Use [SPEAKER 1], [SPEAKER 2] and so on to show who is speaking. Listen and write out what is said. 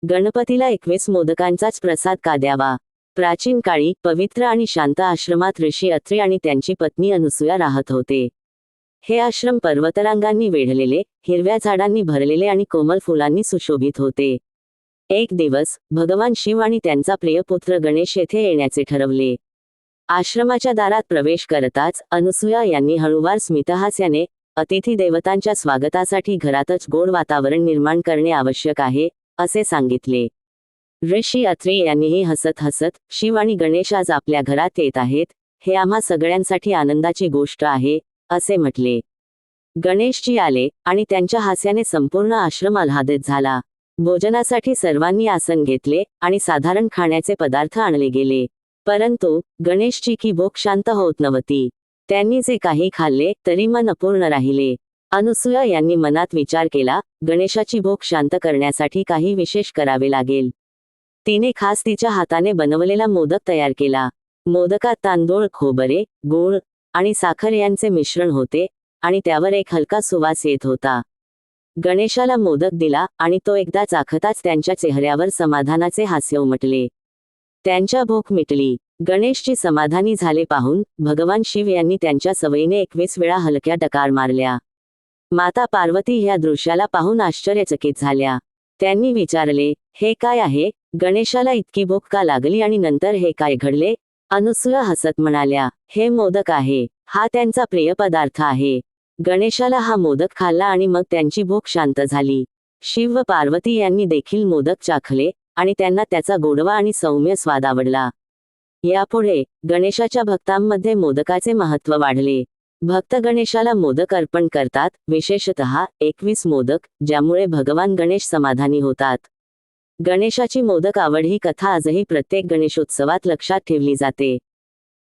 [SPEAKER 1] गणपतीला 21 मोदकांचाच प्रसाद का द्यावा? प्राचीन काळी पवित्र आणि शांत आश्रमात ऋषी अत्रि आणि त्यांची पत्नी अनुसूया राहत होते. हे आश्रम पर्वतरांगांनी वेढलेले, हिरव्या झाडांनी भरलेले आणि कोमल फुलांनी सुशोभित होते. एक दिवस भगवान शिव आणि त्यांचा प्रियपुत्र गणेश येथे येण्याचे ठरवले. आश्रमाच्या दारात प्रवेश करताच अनुसूया यांनी हळूवार स्मितहास्याने, अतिथी देवतांच्या स्वागतासाठी घरातच गोड वातावरण निर्माण करणे आवश्यक आहे, असे सांगितले. ऋषी अत्रि यांनीही हसत हसत, शिव आणि गणेश आज आपल्या घरात येत आहेत, हे आम्हा सगळ्यांसाठी आनंदाची गोष्ट आहे, असे म्हटले. गणेशजी आले आणि त्यांच्या हास्याने संपूर्ण आश्रम आल्हादित झाला. भोजनासाठी सर्वांनी आसन घेतले आणि साधारण खाण्याचे पदार्थ आणले गेले. परंतु गणेशजी की भूक शांत होत नव्हती. त्यांनी जे काही खाल्ले तरी मन अपूर्ण राहिले. अनुसूया यांनी मनात विचार केला, गणेशाची भूक शांत करण्यासाठी काही विशेष करावे लागेल. तिने खास तिच्या हाताने बनवलेला मोदक तयार केला. मोदकात तांदूळ, खोबरे, गूळ आणि साखर यांचे मिश्रण होते आणि त्यावर एक हलका सुवास येत होता. गणेशाला मोदक दिला आणि तो एकदा चाखताच त्यांच्या चेहऱ्यावर समाधानाचे हास्य उमटले. त्यांच्या भूक मिटली. गणेशजी समाधानी झाले पाहून भगवान शिव यांनी त्यांच्या सवयीने 21 वेळा हलक्या डकार मारल्या. माता पार्वती ह्या दृश्याला पाहून आश्चर्यचकित झाल्या. त्यांनी विचारले, हे काय आहे? गणेशाला इतकी भूक का लागली आणि नंतर हे काय घडले? अनुसूया हसत म्हणाल्या, हे मोदक आहे. हा त्यांचा प्रिय पदार्थ आहे. गणेशाला हा मोदक खाल्ला आणि मग त्यांची भूक शांत झाली. शिव व पार्वती यांनी देखील मोदक चाखले आणि त्यांना त्याचा गोडवा आणि सौम्य स्वाद आवडला. यापुढे गणेशाच्या भक्तांमध्ये मोदकाचे महत्त्व वाढले. भक्त गणेशाला मोदक अर्पण करतात, विशेषतः 21 मोदक, ज्यामुळे भगवान गणेश समाधानी होतात. गणेशाची मोदक आवड ही कथा आजही प्रत्येक गणेशोत्सवात लक्षात ठेवली जाते.